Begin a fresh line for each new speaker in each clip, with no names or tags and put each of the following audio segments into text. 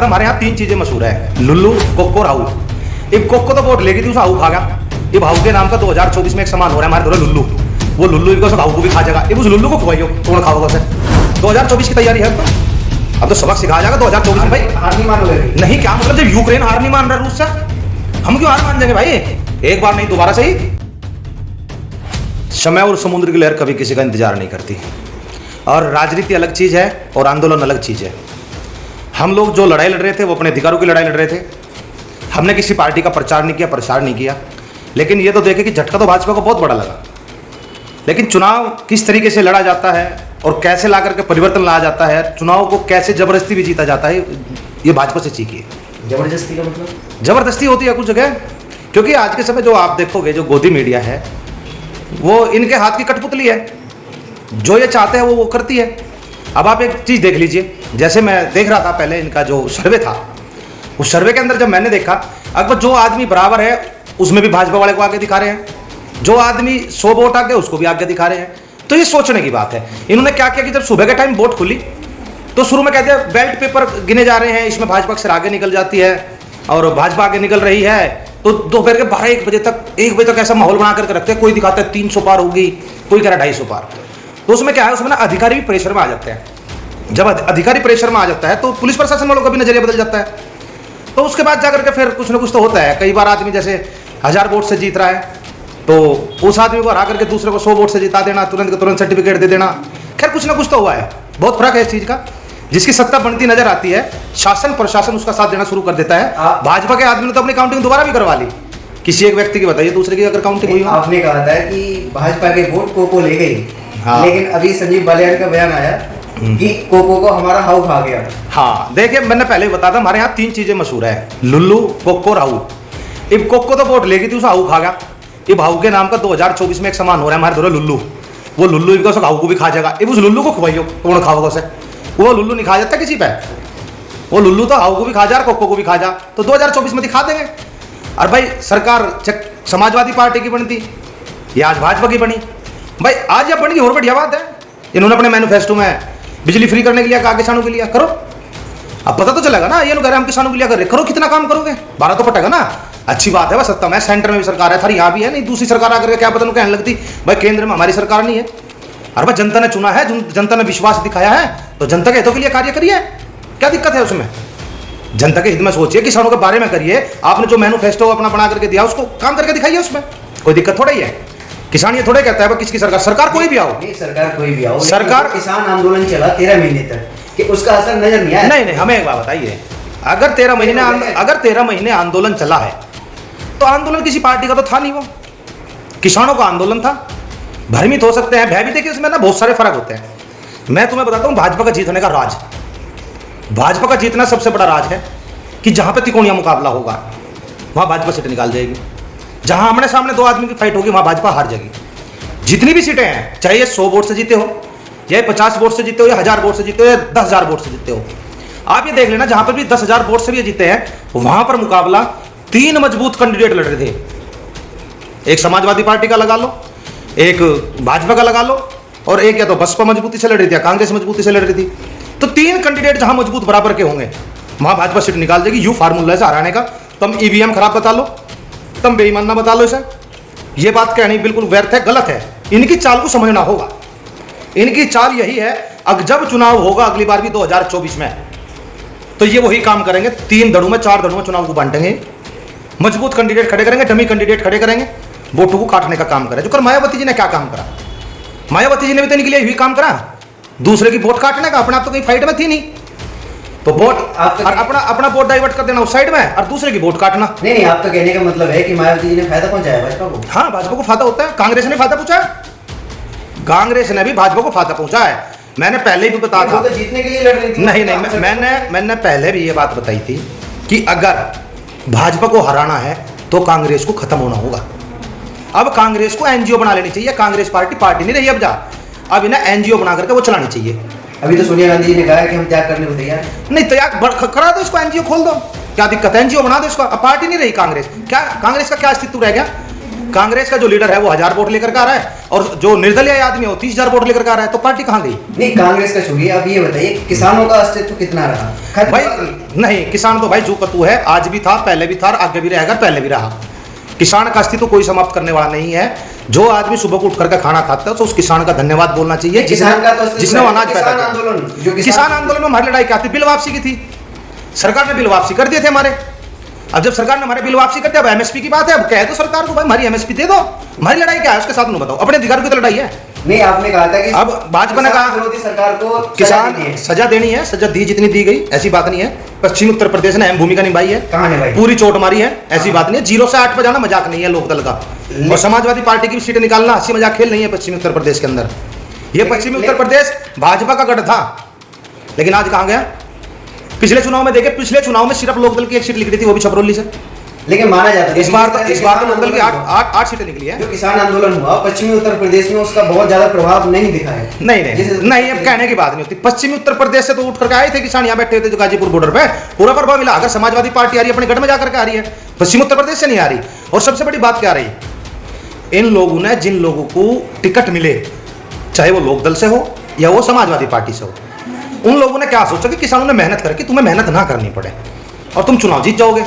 हमारे यहाँ तीन चीजें मशहूर है, लुल्लू, कोको, राहू। अब कोको तो वोट लेगी थी, उस हाऊ भागा। अब हाऊ के नाम का 2024 में एक सामान हो रहा है हमारे थोड़ा लुल्लू। वो लुल्लू को हाऊ को भी खा जाएगा। अब उस लुल्लू को खुआइयो, कौन खाओगे उसे? 2024 की तैयारी है अब तो सबक सिखाया जाएगा 2024 में। भाई
हार नहीं मानोगे?
नहीं, क्या मतलब? जब यूक्रेन हार नहीं मान रहा रूस से, हम क्यों हार मान जाएंगे भाई? एक बार नहीं, दोबारा सही। समय और समुद्र की लहर कभी किसी का इंतजार नहीं करती, और राजनीति अलग चीज है और आंदोलन अलग चीज है। हम लोग जो लड़ाई लड़ रहे थे वो अपने अधिकारों की लड़ाई लड़ रहे थे। हमने किसी पार्टी का प्रचार नहीं किया, प्रसार नहीं किया। लेकिन ये तो देखे कि झटका तो भाजपा को बहुत बड़ा लगा। लेकिन चुनाव किस तरीके से लड़ा जाता है और कैसे ला करके परिवर्तन लाया जाता है, चुनाव को कैसे जबरदस्ती भी जीता जाता है, ये भाजपा से सीखिए।
जबरदस्ती का मतलब?
जबरदस्ती होती है कुछ जगह, क्योंकि आज के समय जो आप देखोगे, जो गोदी मीडिया है वो इनके हाथ की कठपुतली है। जो ये चाहते हैं वो करती है। अब आप एक चीज़ देख लीजिए, जैसे मैं देख रहा था पहले इनका जो सर्वे था, उस सर्वे के अंदर जब मैंने देखा, अगर जो आदमी बराबर है उसमें भी भाजपा वाले को आगे दिखा रहे हैं, जो आदमी 100 वोट आगे उसको भी आगे दिखा रहे हैं। तो ये सोचने की बात है। इन्होंने क्या किया कि जब सुबह के टाइम वोट खुली तो शुरू में कहते हैं बेल्ट पेपर गिने जा रहे हैं, इसमें भाजपा अक्सर आगे निकल जाती है और भाजपा आगे निकल रही है। तो दोपहर के 12-1 बजे तक ऐसा माहौल बना करके रखते हैं। कोई दिखाता है 300 पार होगी, कोई कह रहा है 250 पार। तो उसमें क्या है, उसमें ना अधिकारी भी प्रेशर में आ जाते हैं। जब अधिकारी प्रेशर में आ जाता है तो पुलिस प्रशासन वालों का भी नजरिया बदल जाता है। तो उसके बाद जाकर के फिर कुछ ना कुछ तो होता है। कई बार आदमी जैसे 1000 वोट से जीत रहा है तो उस आदमी को हरा करके दूसरे को 100 वोट से जिता देना, तुरंत का तुरंत सर्टिफिकेट दे देना। खैर कुछ ना कुछ तो हुआ है। बहुत फर्क है इस चीज़ का। जिसकी सत्ता बनती नजर आती है, शासन प्रशासन उसका साथ देना शुरू कर देता है। भाजपा के आदमी ने तो अपनी काउंटिंग दोबारा भी करवा ली। किसी एक व्यक्ति की बताइए, दूसरे की अगर काउंटिंग हुई।
आपने कहा था कि भाजपा के वोट कोको ले गई। हाँ। लेकिन अभी संजीव बालियान का बयान आया कि कोको को हमारा हाउ खा गया।
हाँ देखिए, मैंने पहले ही बताया था, हमारे यहाँ तीन चीजें मशहूर है, लुल्लू, कोको, राहू। अब कोको तो वोट लेगी थी, उस हाऊ खा गया। अब हाऊ के नाम का 2024 में एक सामान हो रहा है हमारे थोड़ा लुल्लू। वो लुल्लू इनका हाऊ को भी खा जाएगा। अब उस लुल्लू को खुआइयो, कौन खाओगे उसे? वो लुल्लू नहीं खा जाता किसी पे। वो लुल्लू तो हाऊ को भी खा जा, कोको को भी खा जा। तो 2024 में दिखा देंगे। और भाई सरकार समाजवादी पार्टी की बनती या आज भाजपा की बनी, भाई आज या बन गई और बढ़िया बात है। इन्होंने अपने मैनिफेस्टो में बिजली फ्री करने के लिए कहा, किसानों के लिए करो। अब पता तो चलेगा ना, ये लोग कह रहे हम किसानों के लिए कर रहे, करो। कितना काम करोगे? 12 तो पटेगा ना। अच्छी बात है, बस सत्ता में सेंटर में भी सरकार है, था यहाँ भी है। नहीं दूसरी सरकार आकर के क्या पता कहने लगती भाई केंद्र में हमारी सरकार नहीं है। अरे भाई जनता ने चुना है, जनता ने विश्वास दिखाया है, तो जनता के हितों के लिए कार्य करिए। क्या दिक्कत है उसमें? जनता के हित में सोचिए, किसानों के बारे में करिए। आपने जो मैनिफेस्टो अपना बना करके दिया उसको काम करके दिखाइए। उसमें कोई दिक्कत थोड़ा ही है। किसान ये थोड़े कहता है किसकी सरकार कोई भी आओ,
सरकार कोई भी आओ,
सरकार
किसान आंदोलन चला 13 महीने तक, कि उसका असर नजर नहीं आया।
नहीं, हमें एक बात बताइए, अगर 13 महीने आंदोलन चला है तो आंदोलन किसी पार्टी का तो था नहीं, वो किसानों का आंदोलन था। भ्रमित हो सकते हैं, भयभीत। देखिए इसमें ना बहुत सारे फर्क होते हैं। मैं तुम्हें बताता हूँ भाजपा का जीतने का राज। भाजपा का जीतना सबसे बड़ा राज है कि जहां पे तिकोनिया मुकाबला होगा वहां भाजपा सीटें निकाल जाएगी। जहां आमने सामने 2 आदमी की फाइट होगी वहां भाजपा हार जाएगी। जितनी भी सीटें हैं, चाहे ये 100 वोट से जीते हो, या 50 वोट से जीते हो, या 1000 वोट से जीते हो, या 10,000 वोट से जीते हो, आप ये देख लेना, जहां पर भी 10,000 वोट से भी जीते हैं वहां पर मुकाबला 3 मजबूत कैंडिडेट लड़ रहे थे। एक समाजवादी पार्टी का लगा लो, एक भाजपा का लगा लो, और एक या तो बसपा मजबूती से लड़ रही थी या कांग्रेस मजबूती से लड़ रही थी। तो 3 कैंडिडेट जहां मजबूत बराबर के होंगे वहां भाजपा सीट निकाल देगी। यू फार्मूला है हराने का। तुम ईवीएम खराब बता लो, तुम बेईमान ना बता लो इसे। ये बात कहनी बिल्कुल व्यर्थ है, गलत है। इनकी चाल को समझना होगा। इनकी चाल यही है, अब जब चुनाव होगा अगली बार भी 2024 में, तो ये वही काम करेंगे। 3 दड़ों में 4 दड़ों में चुनाव को बांटेंगे। मजबूत कैंडिडेट खड़े करेंगे, डमी कैंडिडेट खड़े करेंगे, वोटों को काटने का काम करें। जो कर मायावती जी ने क्या काम करा? मायावती जी ने भी तो इनके लिए यही काम करा, दूसरे की वोट काटने का। अपना आप तो कहीं फाइट में थी नहीं, तो वोट अपना वोट डाइवर्ट कर देना उस साइड में और दूसरे की वोट काटना।
नहीं, आप तो कहने का मतलब है कि मायावती जी ने फायदा पहुंचाया भाजपा को।
हाँ, भाजपा को फायदा होता है। कांग्रेस ने फायदा पहुंचाया, कांग्रेस ने भी भाजपा को फायदा पहुंचाया है। मैंने पहले भी बताया था,
तो जीतने के लिए लड़ रही थी।
नहीं, मैंने पहले भी ये बात बताई थी कि अगर भाजपा को हराना है तो कांग्रेस को खत्म होना होगा। अब कांग्रेस को एनजीओ बना लेनी चाहिए। कांग्रेस पार्टी नहीं रही अब इन्हें एनजीओ बना करके वो चलानी चाहिए।
अभी तो सोनिया गांधी जी ने कहा है कि हम त्याग करने को तैयार।
नहीं, त्याग करा दो इसको, एनजीओ खोल दो, क्या दिक्कत है? एनजीओ बना दो इसको। अब पार्टी नहीं रही कांग्रेस, क्या कांग्रेस का क्या अस्तित्व रह गया? कांग्रेस का जो लीडर है वो 1000 वोट लेकर के आ रहा है और जो निर्दलीय आदमी है वो 30,000 वोट लेकर के आ रहा है, तो पार्टी कहाँ गई?
नहीं, कांग्रेस का छोड़िए, अब ये बताइए किसानों का अस्तित्व कितना रहा?
भाई नहीं, किसान तो भाई जो कतू है, आज भी था, पहले भी था, आगे भी रहेगा, पहले भी रहा। किसान का अस्तित्व कोई समाप्त करने वाला नहीं है। जो आदमी सुबह को उठ करके खाना खाता है तो उस किसान का धन्यवाद बोलना चाहिए, जिसने अनाज पैदा किया। किसान आंदोलन में हमारी लड़ाई क्या थी? बिल वापसी की थी। सरकार ने बिल वापसी कर दिए थे हमारे। अब जब सरकार ने हमारे बिल वापसी कर दिया, अब एमएसपी की बात है, अब कह दो सरकार को भाई हमारी एमएसपी दे दो। हमारी लड़ाई क्या है उसके साथ उन्हें बताओ, अपने अधिकार की तो लड़ाई है।
नहीं, आपने कहा था कि
अब भाजपा ने कहा
विरोधी सरकार को
किसान सजा देनी है, सजा दी जितनी दी गई, ऐसी बात नहीं है। पश्चिमी उत्तर प्रदेश ने अहम भूमिका निभाई है,
कहाँ निभाई?
पूरी चोट मारी है, ऐसी बात नहीं है। 0 से 8 पे जाना मजाक नहीं है लोकदल का, और समाजवादी पार्टी की सीटें निकालना हंसी मजाक खेल नहीं है पश्चिमी उत्तर प्रदेश के अंदर। ये पश्चिमी उत्तर प्रदेश भाजपा का गढ़ था, लेकिन आज कहाँ गया? पिछले चुनाव में देखे, पिछले चुनाव में सिर्फ लोकदल की एक सीट निकली थी, वो भी छपरौली से।
लेकिन माना जाता है
इस बार तो लोकदल की 8 सीटें निकली है।
जो किसान आंदोलन हुआ पश्चिमी उत्तर प्रदेश में, उसका बहुत ज्यादा प्रभाव नहीं दिखा है।
नहीं, अब कहने की बात नहीं होती। पश्चिमी उत्तर प्रदेश से तो उठ करके आए थे किसान, यहाँ बैठे थे जो गाजीपुर बॉर्डर पे, पूरा प्रभाव मिला। अगर समाजवादी पार्टी आ रही है अपने गढ़ में जाकर के आ रही है, पश्चिमी उत्तर प्रदेश से नहीं आ रही। और सबसे बड़ी बात क्या रही, इन लोगों ने, जिन लोगों को टिकट मिले, चाहे वो लोकदल से हो या वो समाजवादी पार्टी से हो, उन लोगों ने क्या सोचा कि किसानों ने मेहनत करके तुम्हें मेहनत ना करनी पड़े और तुम चुनाव जीत जाओगे।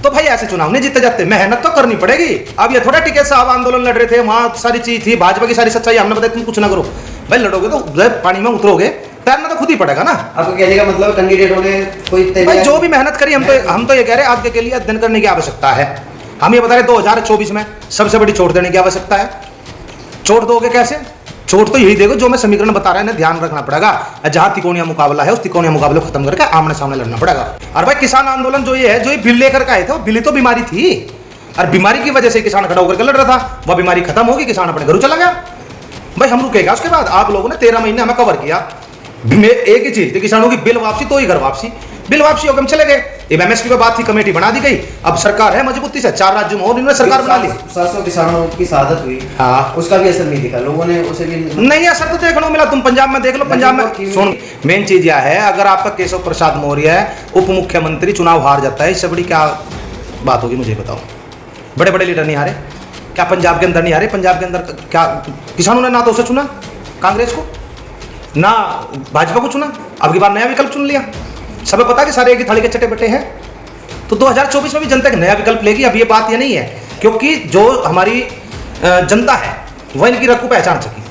तो भाई ऐसे चुनाव नहीं जीते जाते, मेहनत तो करनी पड़ेगी। अब ये थोड़ा टिकट साहब आंदोलन लड़ रहे थे, वहां सारी चीज थी, भाजपा की सारी सच्चाई हमने बताया, तुम कुछ ना करो भाई, लड़ोगे तो पानी में उतरोगे, तैरना तो खुद ही पड़ेगा ना।
आपको कहने का मतलब कैंडिडेटों ने कोई
भाई जो भी मेहनत करी, हम तो ये कह रहे हैं आगे के लिए अध्ययन करने की आवश्यकता है। हम ये बता रहे 2024 में सबसे बड़ी चोट देने की आवश्यकता है। चोट दोगे कैसे? चोट तो यही देखो जो मैं समीकरण बता रहा है, ध्यान रखना पड़ेगा। जहां तिकोनिया मुकाबला है, उस तिकोनिया मुकाबले को खत्म करके आमने सामने लड़ना पड़ेगा। और भाई किसान आंदोलन जो ये है, जो ये बिल लेकर के आए थे, वो बिल तो बीमारी थी, और बीमारी की वजह से किसान खड़ा होकर लड़ रहा था। वह बीमारी खत्म होगी, किसान अपने घर चला गया। भाई हम रुकेगा उसके बाद? आप लोगों ने 13 महीने हमें कवर किया, एक ही चीज थी, किसानों की बिल वापसी, तो ही घर वापसी। बिल वापसी होकर हम चले गए। अब एमएसपी पे बात थी, कमेटी बना दी गई। अब सरकार है मजबूती से, 4 राज्यों में और इन्होंने सरकार बना ली।
700 किसानों की शहादत हुई,
हाँ,
उसका भी असर नहीं दिखा, लोगों ने उसे भी
नहीं असर तो देखने को मिला। तुम पंजाब में देख लो, पंजाब में सुन, मेन चीज यह है, अगर आपका केशव प्रसाद मौर्य उप मुख्यमंत्री चुनाव हार जाता है, इससे बड़ी क्या बात होगी मुझे बताओ? बड़े बड़े लीडर नहीं हारे क्या? पंजाब के अंदर नहीं हारे? पंजाब के अंदर क्या किसानों ने ना तो उसे चुना कांग्रेस को, ना भाजपा को चुना, अब की बार नया विकल्प चुन लिया। सबको पता कि सारे एक ही थाली के चटे बटे हैं। तो 2024 में भी जनता एक नया विकल्प लेगी। अब ये बात ये नहीं है, क्योंकि जो हमारी जनता है वह इनकी रग को पहचान सकी,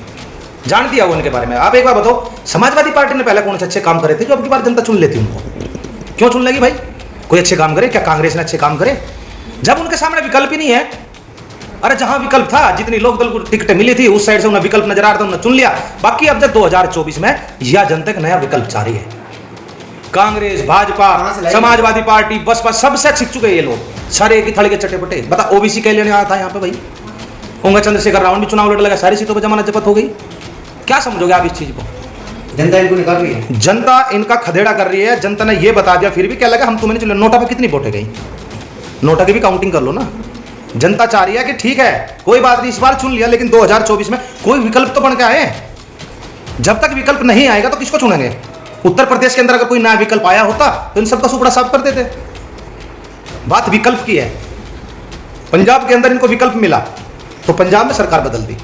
जान दिया वो इनके बारे में। आप एक बार बताओ, समाजवादी पार्टी ने पहले कौन से अच्छे काम करे थे जो अब की बार जनता चुन लेती उनको? क्यों चुन लेगी भाई? कोई अच्छे काम करे क्या? कांग्रेस ने अच्छे काम करे जब उनके सामने विकल्प ही नहीं है? अरे जहां विकल्प था, जितनी लोकदल को टिकटें मिली थी, उस साइड से उन्हें विकल्प नजर आ रहा था, उन्होंने चुन लिया। बाकी अब जब 2024 में यह जनता एक नया विकल्प चाह रही है। कांग्रेस, भाजपा, समाजवादी पार्टी, बसपा, सबसे छिक चुके ये लोग, सारे एक ही थाली के चट्टे बटे। बता ओबीसी के लेने आया था यहाँ पे भाई, उंगा चंद्रशेखर रावण भी चुनाव लड़ लगा, सारी सीटों पर जमानत जब्त हो गई। क्या समझोगे आप इस चीज को?
जनता इनको निकाल रही है,
जनता इनका खदेड़ा कर रही है। जनता ने ये बता दिया, फिर भी क्या लगा, हम तुम्हें नहीं चुने। नोटा पे कितनी वोटें गई? नोटा की भी काउंटिंग कर लो ना। जनता चाह रही है कि ठीक है कोई बात नहीं, इस बार चुन लिया, लेकिन 2024 में कोई विकल्प तो बन के आए। जब तक विकल्प नहीं आएगा तो किसको चुनेंगे? उत्तर प्रदेश के अंदर अगर कोई नया विकल्प आया होता तो इन सबका सुपड़ा साफ कर देते। बात विकल्प की है। पंजाब के अंदर इनको विकल्प मिला तो पंजाब में सरकार बदल दी।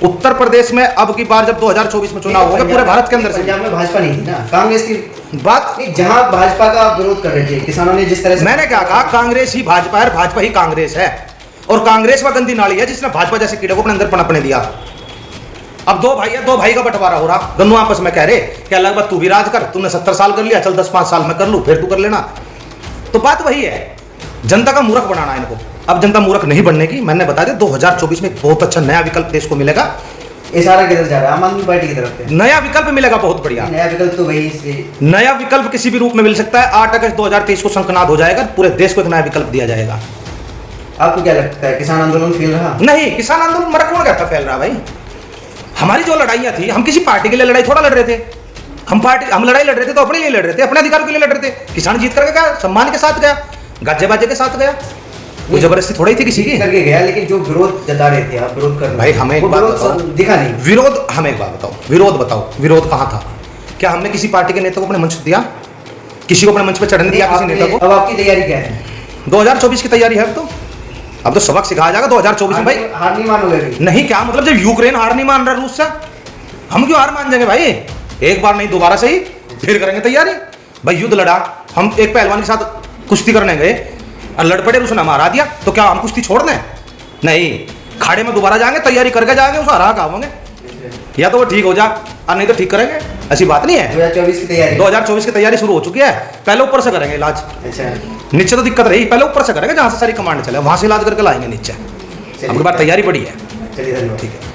उत्तर प्रदेश में अब की बार जब 2024 में चुनाव होगा, पूरे भारत के अंदर से,
पंजाब में भाजपा नहीं थी ना, कांग्रेस की
बात,
जहां भाजपा का विरोध कर रहे थे किसानों ने, जिस तरह से
मैंने क्या कहा, कांग्रेस ही भाजपा है, भाजपा ही कांग्रेस है। और कांग्रेस वह गंदी नाली है जिसने भाजपा जैसे कीड़े को अपने अंदर पनपने दिया। अब 2 भाई है, 2 भाई का बंटवारा हो रहा, दोनों आपस में कह रहे कि अलग बात, तू भी राज कर, तूने 70 साल कर लिया, चल 10-5 साल में कर लूं, फिर तू कर लेना। तो बात वही है, जनता का मूर्ख बनाना है इनको। अब जनता मूर्ख नहीं बनने की, मैंने बता दिया 2024 में एक बहुत अच्छा नया विकल्प देश को मिलेगा।
इशारा किधर जा रहा है? आम आदमी पार्टी की तरफ से
नया विकल्प मिलेगा, बहुत बढ़िया
नया विकल्प। तो वही से
नया विकल्प किसी भी रूप में मिल सकता है। 8 अगस्त 2023 को शंखनाद हो जाएगा, पूरे देश को एक नया विकल्प दिया जाएगा।
आपको क्या लगता है, किसान आंदोलन फैल रहा?
नहीं, किसान आंदोलन मरा कौन कहता फैल रहा भाई? हमारी जो लड़ाइयाँ थी, हम किसी पार्टी के लिए लड़ाई थोड़ा लड़ रहे थे। हम लड़ाई लड़ रहे थे तो अपने लिए लड़ रहे थे, अपने अधिकार के लिए लड़ रहे थे। किसान जीत करके गया, सम्मान के साथ गया, गाजे बाजे के साथ गया, कोई जबरदस्ती थोड़ी थी किसी की
करके गया। लेकिन जो विरोध जता रहे थे आप, विरोध कर
भाई, हमें एक बात बताओ,
दिखा नहीं
विरोध, हमें एक बात बताओ, विरोध बताओ, विरोध कहाँ था? क्या हमने किसी पार्टी के नेता को अपने मंच दिया? किसी को अपने मंच पर चढ़ने दिया किसी नेता को?
अब आपकी तैयारी क्या है?
2024 की तैयारी है अब तो। अब तो सबक सिखाया जाएगा 2024 में भाई।
हार नहीं मानोगे अभी?
नहीं क्या मतलब, जब यूक्रेन हार नहीं मान रहा रूस से, हम क्यों हार मान जाएंगे भाई? एक बार नहीं दोबारा सही, फिर करेंगे तैयारी। भाई युद्ध लड़ा, हम एक पहलवान के साथ कुश्ती करने गए और लड़ पड़े, उसने हरा दिया, तो क्या हम कुश्ती छोड़ दें? नहीं, खाड़े में दोबारा जाएंगे, तैयारी करके जाएंगे, उसे हरा खाओगे। या तो वो ठीक हो जा और नहीं तो ठीक करेंगे, ऐसी बात नहीं है।
2024 की तैयारी
2024 की तैयारी शुरू हो चुकी है, पहले ऊपर से करेंगे इलाज।
अच्छा,
नीचे तो दिक्कत रही, पहले ऊपर से करेंगे जहाँ से सारी कमांड चले, वहाँ से इलाज करके लाएंगे नीचे। अब की बार तैयारी पड़ी है।
चलिए धन्यवाद।
ठीक है।